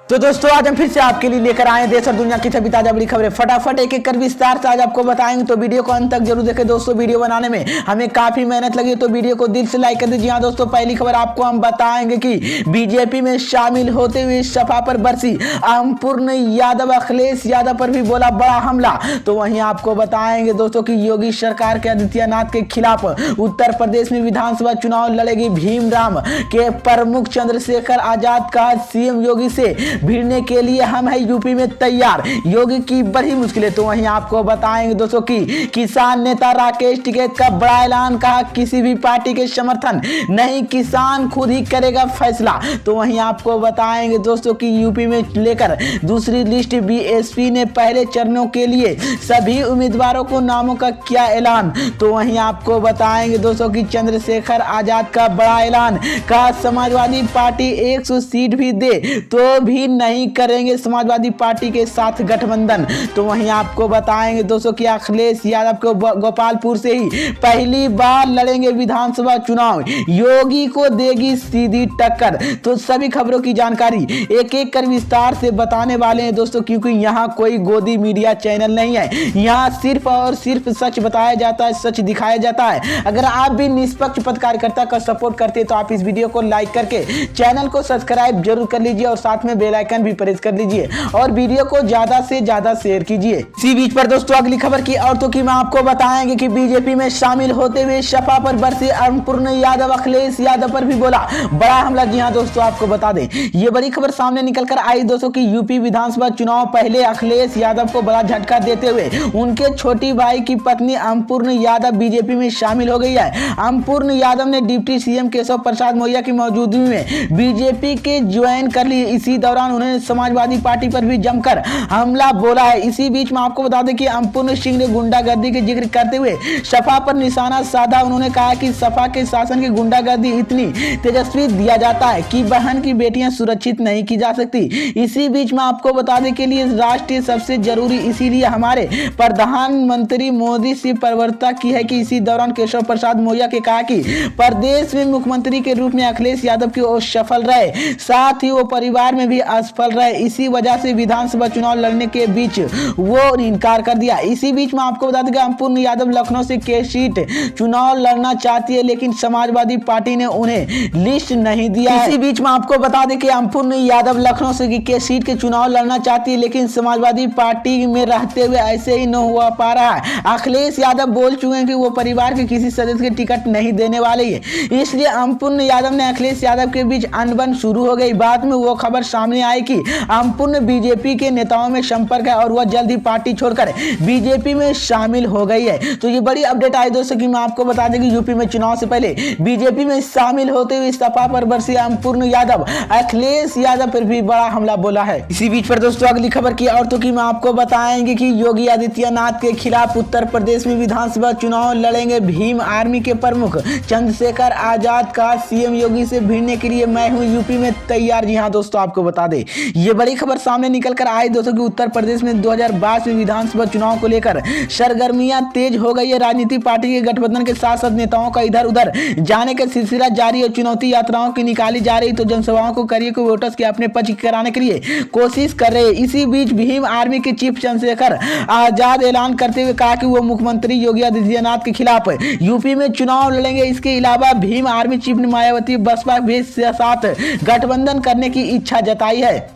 तो दोस्तों आज हम फिर से आपके लिए लेकर आए देश और दुनिया की सभी ताजा बड़ी खबरें फटाफट एक एक कर विस्तार से आज आपको बताएंगे। तो वीडियो को अंत तक जरूर देखें दोस्तों। वीडियो बनाने में हमें काफी मेहनत लगी तो वीडियो को दिल से लाइक कर दीजिए। हाँ दोस्तों, पहली खबर आपको हम बताएंगे कि बीजेपी में शामिल होते हुए सपा पर बरसी अमरपूर्ण यादव, अखिलेश यादव पर भी बोला बड़ा हमला। तो वहीं आपको बताएंगे दोस्तों की योगी सरकार के आदित्यनाथ के खिलाफ उत्तर प्रदेश में विधानसभा चुनाव लड़ेगी भीमराव के प्रमुख चंद्रशेखर आजाद का सीएम योगी से भिड़ने के लिए हम है यूपी में तैयार, योगी की बड़ी मुश्किलें। तो वहीं आपको बताएंगे दोस्तों कि किसान नेता राकेश टिकैत का बड़ा ऐलान, कहा किसी भी पार्टी के समर्थन नहीं, किसान खुद ही करेगा फैसला। तो वहीं आपको बताएंगे दोस्तों कि यूपी में लेकर दूसरी लिस्ट, बीएसपी ने पहले चरणों के लिए सभी उम्मीदवारों को नामों का किया ऐलान। तो वहीं आपको बताएंगे दोस्तों कि चंद्रशेखर आजाद का बड़ा ऐलान, कहा समाजवादी पार्टी 100 सीट भी दे तो भी नहीं करेंगे समाजवादी पार्टी के साथ गठबंधन। तो वहीं आपको बताएंगे दोस्तों कि अखिलेश यादव को गोपालपुर से ही पहली बार लड़ेंगे विधानसभा चुनाव, योगी को देगी सीधी टक्कर। तो सभी खबरों की जानकारी एक एक कर विस्तार से बताने वाले हैं दोस्तों, क्योंकि यहाँ कोई गोदी मीडिया चैनल नहीं है, यहाँ सिर्फ और सिर्फ सच बताया जाता है, सच दिखाया जाता है। अगर आप भी निष्पक्ष पत्रकारिता का सपोर्ट करते हैं तो आप इस वीडियो को लाइक करके चैनल को सब्सक्राइब जरूर कर लीजिए और साथ में बेल आइकन भी प्रेस कर लीजिए और वीडियो को ज्यादा से ज्यादा शेयर कीजिए। इसी बीच पर दोस्तों अगली खबर की औरतों की मैं आपको बताएंगे कि बीजेपी में शामिल होते हुए सपा पर बरसे अमरपूर्ण यादव, अखिलेश यादव पर भी बोला बड़ा हमला। जी हां दोस्तों, आपको बता दें ये बड़ी खबर सामने निकलकर आई दोस्तों की यूपी विधानसभा चुनाव पहले अखिलेश यादव को बड़ा झटका देते हुए उनके छोटी भाई की पत्नी अमरपूर्ण यादव बीजेपी में शामिल हो गई है। अमरपूर्ण यादव ने डिप्टी सीएम केशव प्रसाद मौर्य की मौजूदगी में बीजेपी के ज्वाइन कर ली। इसी दौरान उन्होंने समाजवादी पार्टी पर भी जमकर हमला बोला है। इसी बीच में आपको बता दें कि अमरपूर्ण सिंह ने गुंडागर्दी के जिक्र करते हुए सपा पर निशाना साधा। उन्होंने कहा कि सपा के शासन की गुंडागर्दी इतनी तेजस्वी दिया जाता है कि बहन की बेटियां सुरक्षित नहीं की जा सकती। इसी बीच में आपको बता दें के लिए राष्ट्रीय सबसे जरूरी, इसीलिए हमारे प्रधानमंत्री मोदी से प्रवृत्ता की है कि इसी दौरान केशव प्रसाद मौर्य के कहा कि प्रदेश में मुख्यमंत्री के रूप में अखिलेश यादव की ओर सफल रहे, साथ ही वो परिवार में भी असफल रहे। इसी वजह से विधानसभा चुनाव लड़ने के बीच वो इनकार कर दिया। इसी बीच में आपको बता दें कि अमरपूर्ण यादव लखनऊ से के सीट चुनाव लड़ना चाहती है, लेकिन समाजवादी पार्टी ने उन्हें लिस्ट नहीं दिया। इसी बीच में आपको बता दें कि अमरपूर्ण यादव लखनऊ से के सीट के चुनाव लड़ना चाहती है, लेकिन समाजवादी पार्टी में रहते हुए ऐसे ही न हुआ पा रहा है। अखिलेश यादव बोल चुके हैं कि वो परिवार के किसी सदस्य के टिकट नहीं देने वाले हैं, इसलिए अमरपूर्ण यादव ने अखिलेश यादव के बीच अनबन शुरू हो गई। बाद में वो खबर सामने आई कि अमरपूर्ण बीजेपी के नेताओं में संपर्क है और वह जल्द ही पार्टी छोड़कर बीजेपी में शामिल हो गई है। तो ये बड़ी अपडेट आई दोस्तों कि मैं आपको बता दें कि यूपी में चुनाव से पहले बीजेपी में शामिल होते हुए सपा पर बरसे अमरपूर्ण यादव, अखिलेश यादव पर भी बड़ा हमला बोला है। इसी बीच पर दोस्तों अगली खबर की औरतों की मैं आपको बताएंगे कि योगी आदित्यनाथ के खिलाफ उत्तर प्रदेश में विधानसभा चुनाव लड़ेंगे भीम आर्मी के प्रमुख चंद्रशेखर आजाद का सीएम योगी से भिड़ने के लिए मैं हूं यूपी में तैयार। जी हां दोस्तों, आपको बता दें ये बड़ी खबर सामने निकलकर आई दोस्तों कि उत्तर प्रदेश में 2022 में विधानसभा चुनाव को लेकर सरगर्मियां तेज हो गई है। राजनीतिक पार्टी के गठबंधन के साथ साथ नेताओं का इधर उधर जाने का सिलसिला जारी है। चुनौती यात्राओं की निकाली जा रही तो जनसभाओं को करिए को वोटर्स के अपने पक्ष कराने के लिए कोशिश कर रहे। इसी बीच भीम आर्मी के चीफ चंद्रशेखर आजाद ऐलान करते हुए कहा कि वो मुख्यमंत्री योगी आदित्यनाथ के खिलाफ यूपी में चुनाव लड़ेंगे। इसके अलावा भीम आर्मी चीफ ने मायावती बसपा के साथ गठबंधन करने की इच्छा जताई है।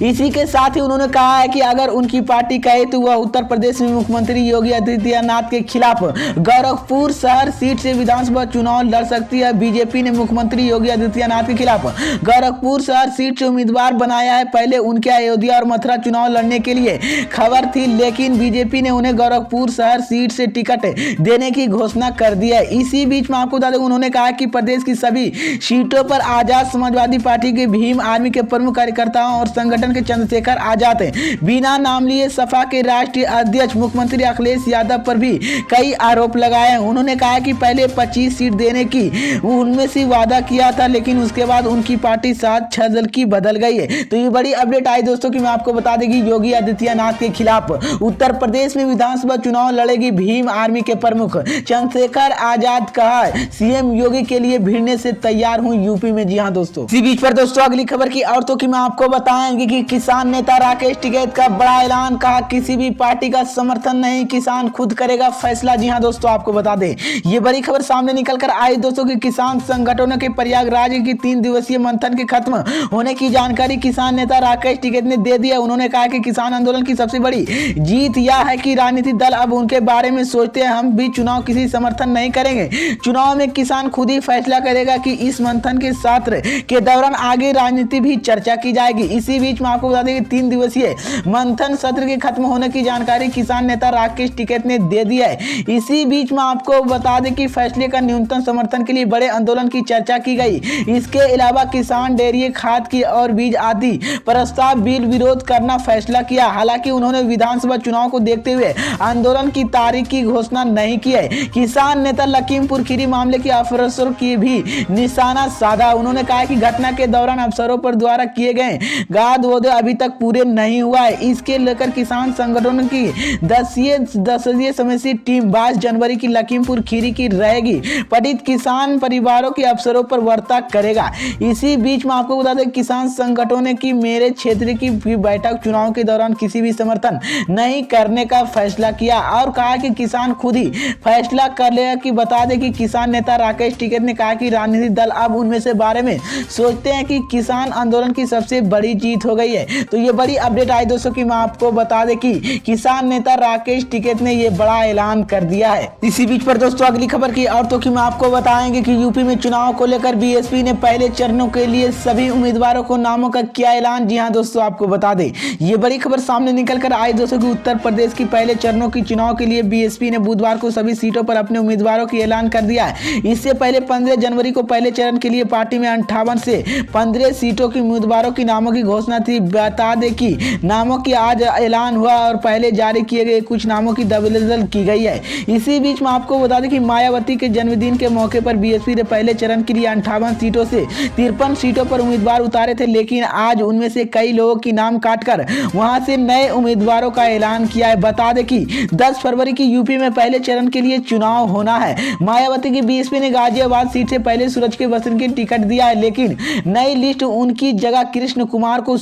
इसी के साथ ही उन्होंने कहा है कि अगर उनकी पार्टी कहे तो वह उत्तर प्रदेश में मुख्यमंत्री योगी आदित्यनाथ के खिलाफ गोरखपुर शहर सीट से विधानसभा चुनाव लड़ सकती है। बीजेपी ने मुख्यमंत्री योगी आदित्यनाथ के खिलाफ गोरखपुर शहर सीट से उम्मीदवार बनाया है। पहले उनके अयोध्या और मथुरा चुनाव लड़ने के लिए खबर थी, लेकिन बीजेपी ने उन्हें गोरखपुर शहर सीट से टिकट देने की घोषणा कर दी है। इसी बीच में आपको बता दें उन्होंने कहा कि प्रदेश की सभी सीटों पर आजाद समाजवादी पार्टी के भीम आर्मी के प्रमुख कार्यकर्ताओं और संगठन के चंद्रशेखर आजाद बिना नाम लिए सपा के राष्ट्रीय अध्यक्ष मुख्यमंत्री अखिलेश यादव पर भी कई आरोप लगाए हैं। उन्होंने कहा कि पहले 25 सीट देने की उनमें से वादा किया था, लेकिन उसके बाद उनकी पार्टी 7 की बदल गई है। तो ये बड़ी अपडेट आई दोस्तों कि मैं आपको बता दें कि योगी आदित्यनाथ के खिलाफ उत्तर प्रदेश में विधानसभा चुनाव लड़ेगी भीम आर्मी के प्रमुख चंद्रशेखर आजाद। कहा सीएम योगी के लिए भिड़ने से तैयार हूं यूपी में। जी हां दोस्तों, इसी बीच पर दोस्तों अगली खबर की और तो कि मैं आपको बताएंगे कि किसान नेता राकेश टिकैत का बड़ा ऐलान। कहा किसी भी पार्टी का समर्थन नहीं, किसान खुद करेगा फैसला। जी हां दोस्तों, आपको बता दें ये बड़ी खबर सामने निकल कर आई दोस्तों कि किसान संगठनों के प्रयागराज की 3 दिवसीय मंथन के खत्म होने की जानकारी किसान नेता राकेश टिकैत ने दे दिया। उन्होंने कहा कि किसान आंदोलन की सबसे बड़ी जीत यह है कि राजनीतिक दल अब उनके बारे में सोचते हैं। हम भी चुनाव किसी समर्थन नहीं करेंगे, चुनाव में किसान खुद ही फैसला करेगा कि इस मंथन के सत्र के दौरान आगे राजनीति भी चर्चा की जाएगी। इसी बीच में आपको बता दें कि 3 दिवसीय मंथन सत्र के खत्म होने की जानकारी किसान नेता राकेश टिकैत ने दे दी है। इसी बीच में आपको बता दें कि फैसले का न्यूनतम समर्थन के लिए बड़े आंदोलन की चर्चा की गई। इसके अलावा किसान डेयरी खाद की और बीज आदि प्रस्ताव बिल विरोध करना फैसला किया। हालांकि उन्होंने विधानसभा चुनाव को देखते हुए आंदोलन की तारीख की घोषणा नहीं की है। किसान नेता लखीमपुर खीरी मामले के अफसरों की भी निशाना साधा। उन्होंने कहा कि घटना के दौरान अफसरों पर द्वारा किए गए वादे अभी तक पूरे नहीं हुआ है। इसके लेकर किसान संगठनों की 10 सदस्यीय टीम 22 जनवरी की लखीमपुर खीरी की रहेगी। पीड़ित किसान परिवारों के अफसरों पर वार्ता करेगा। इसी बीच में आपको बता दें किसान संगठनों की मेरे क्षेत्र की बैठक चुनाव के दौरान किसी भी समर्थन नहीं करने का फैसला किया और कहा कि किसान खुद ही फैसला कर लेगा। कि बता दें कि किसान नेता राकेश टिकैत ने कहा कि राजनीतिक दल अब उनमें से बारे में सोचते हैं कि किसान आंदोलन की सबसे बड़ी जीत हो गई है। तो ये बड़ी अपडेट आई दोस्तों कि मैं आपको बता दें कि किसान नेता राकेश टिकैत ने ये बड़ा ऐलान कर दिया है। इसी बीच पर दोस्तों अगली खबर की और तो कि मैं आपको बताएंगे कि यूपी में चुनाव को लेकर बीएसपी ने पहले चरणों के लिए सभी उम्मीदवारों को नामों का किया ऐलान। जी हां दोस्तों, आपको बता दें ये बड़ी खबर सामने निकल कर आई दोस्तों कि उत्तर प्रदेश की पहले चरणों की चुनाव के लिए बीएसपी ने बुधवार को सभी सीटों पर अपने उम्मीदवारों की ऐलान कर दिया है। इससे पहले 15 जनवरी को पहले चरण के लिए पार्टी में 58 से 15 सीटों की उम्मीदवारों की नामों की घोषणा थी। बता दें कि नामों की आज ऐलान हुआ और पहले जारी किए गए कुछ नामों की बदल की गई है। इसी बीच में आपको बता दें कि मायावती के जन्मदिन के मौके पर बीएसपी ने पहले चरण के लिए 58 सीटों से 53 सीटों पर उम्मीदवार उतारे थे, लेकिन आज उनमें से कई लोगों की नाम काटकर वहां से नए उम्मीदवारों का ऐलान किया है। बता दें कि 10 फरवरी की यूपी में पहले चरण के लिए चुनाव होना है। मायावती की बीएसपी ने गाजियाबाद सीट से पहले सूरज के वसंत की टिकट दिया है, लेकिन नई लिस्ट उनकी जगह कृष्ण कुमार को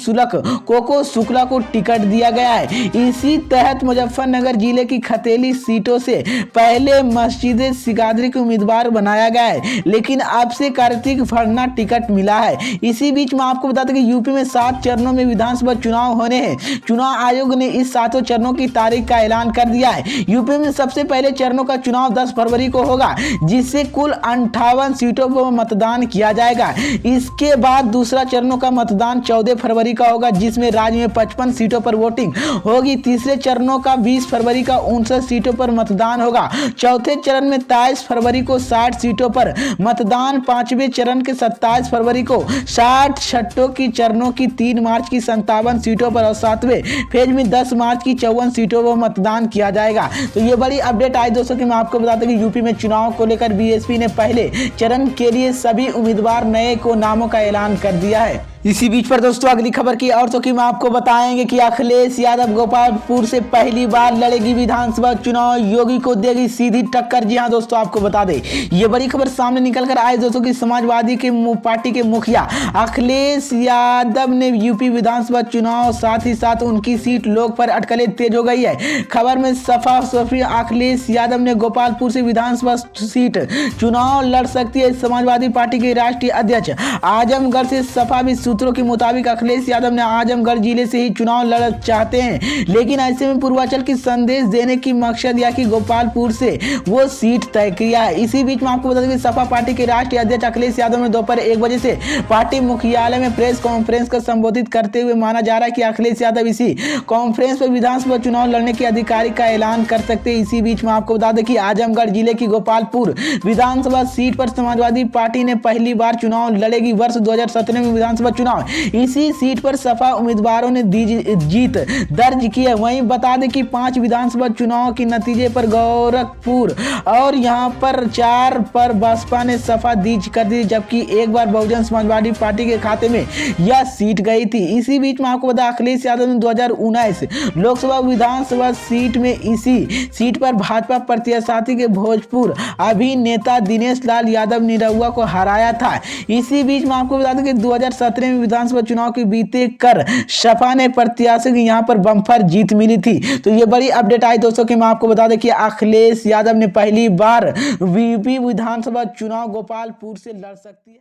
कोको शुक्ला को टिकट दिया गया है। इसी तहत मुजफ्फरनगर जिले की खतेली सीटों से पहले मस्जिद सिकादरी के उम्मीदवार बनाया गया है, लेकिन अब से कार्तिक फरना टिकट मिला है। इसी बीच में आपको बता दें कि यूपी में 7 चरणों में विधानसभा चुनाव होने हैं। चुनाव आयोग ने इस 7 चरणों की तारीख का ऐलान कर दिया है। यूपी में सबसे पहले चरणों का चुनाव 10 फरवरी को होगा, जिससे कुल 58 सीटों पर मतदान किया जाएगा। इसके बाद दूसरा चरणों का मतदान 14 फरवरी का होगा, जिसमें राज्य में 55 सीटों पर वोटिंग होगी। तीसरे चरणों का 20 फरवरी का 59 सीटों पर मतदान होगा। चौथे चरण में 23 फरवरी को 60 सीटों पर मतदान, पांचवें चरण के 27 फरवरी को 60, छठों की चरणों की 3 मार्च की 57 सीटों पर और 7वें फेज में 10 मार्च की 54 सीटों पर मतदान किया जाएगा। तो ये बड़ी अपडेट आई दोस्तों कि मैं आपको बता दें कि यूपी में चुनाव को लेकर बीएसपी ने पहले चरण के लिए सभी उम्मीदवार नए को नामों का ऐलान कर दिया है। इसी बीच पर दोस्तों अगली खबर की और तो कि मैं आपको बताएंगे कि अखिलेश यादव गोपालपुर से पहली बार लड़ेगी विधानसभा चुनाव, योगी को देगी सीधी टक्कर। जी हां दोस्तों, आपको बता दें ये बड़ी खबर सामने निकल कर आई दोस्तों कि समाजवादी के पार्टी के मुखिया अखिलेश यादव ने यूपी विधानसभा चुनाव, साथ ही साथ उनकी सीट लोक पर अटकलें तेज हो गई है। खबर में साफ अखिलेश यादव ने गोपालपुर से विधानसभा सीट चुनाव लड़ सकती है। समाजवादी पार्टी के राष्ट्रीय अध्यक्ष आजमगढ़ से सपा भी सूत्रों के मुताबिक अखिलेश यादव ने आजमगढ़ जिले से ही चुनाव लड़ चाहते हैं, लेकिन ऐसे में पूर्वांचल की संदेश देने की मकसद या कि गोपालपुर से वो सीट तय किया है। इसी बीच में आपको बता दें कि सपा पार्टी के राष्ट्रीय अध्यक्ष अखिलेश यादव ने दोपहर 1 बजे से पार्टी मुख्यालय में प्रेस कॉन्फ्रेंस को संबोधित करते हुए माना जा रहा है कि अखिलेश यादव इसी कॉन्फ्रेंस पर विधानसभा चुनाव लड़ने की आधिकारिक का ऐलान कर सकते हैं। इसी बीच में आपको बता दें कि आजमगढ़ जिले की गोपालपुर विधानसभा सीट पर समाजवादी पार्टी ने पहली बार चुनाव लड़ेगी। वर्ष 2017 में विधानसभा चुनाव। इसी सीट पर सपा उम्मीदवारों ने जीत दर्ज की है। वहीं बता दें कि 5 विधानसभा चुनाव के नतीजे पर गोरखपुर और यहां पर 4 पर बसपा ने सफा दीज कर दी, जबकि एक बार बहुजन समाजवादी पार्टी के खाते में यह सीट गई थी। इसी बीच में आपको बता, अखिलेश यादव ने 2019 लोकसभा विधानसभा सीट में इसी सीट पर भाजपा प्रत्याशी के भोजपुर अभिनेता दिनेश लाल यादव निरहुआ को हराया था। इसी बीच में आपको बता दें कि 2017 में विधानसभा चुनाव के बीते कर सपा ने प्रत्याशी की यहां पर बम्पर जीत मिली थी। तो ये बड़ी अपडेट आई दोस्तों कि मैं आपको बता दें कि अखिलेश यादव ने पहली बार यूपी विधानसभा चुनाव गोपालपुर से लड़ सकती है।